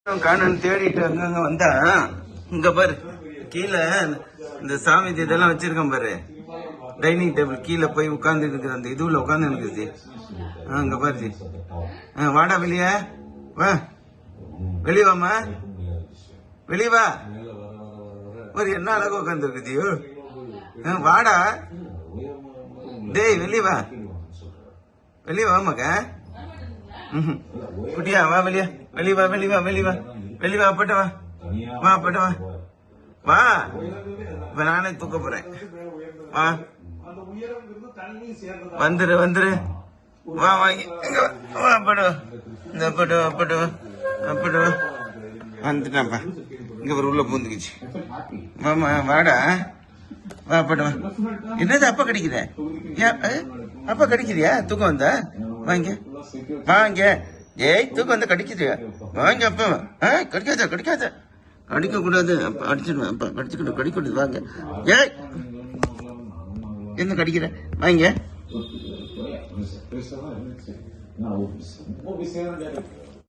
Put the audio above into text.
காணன்னு தேடிட்டு அங்கங்க வந்தா இங்க பாரு கீழே இந்த சாமி இதெல்லாம் வச்சிருக்கேன் பாரு. டைனிங் டேபிள் கீழே போய் உட்கார்ந்து இருக்கிற அந்த இதுல உட்கார்ந்து இருக்குது. அங்க பாரு. வாடா வெளிய வா, வெளிய வாமா, வெளிய வா. ஒரு என்ன அழகா உட்கார்ந்து இருக்குது. வாடா டேய், வெளிய வா, வெளிய வா மக. குட்டியா வா, வெளிய வெளிய வா, வெளிய வா, வெளிய வா, வெளிய வா, பட்ட வா, வா பட்ட வா, வா. இப்ப நானே தூக்க போறேன். வா, வந்துரு வந்துரு, வா வாங்கி வா, பட்டு இந்த பட்டு பட்டு பட்டு வந்துட்டான்ப்பா. இங்க ஒரு உள்ள பூந்துக்குச்சு. வாமா வாடா, வா பட்டு வா. என்னது அப்பா கடிக்குத? அப்பா கடிக்குதியா? தூக்கம் வந்தா? வாங்க வாங்க. ஏய், தூக்கம் வந்து கடிக்குது. வாங்க அப்பா. கடிக்காத கடிக்காத, கடிக்க கூடாது. அப்பா அடிச்சிடுவேன். அப்பா கடிச்சுக்கிட்டு கடிக்கூடாது. வாங்க. ஏய், என்ன கடிக்கிற? வாங்க.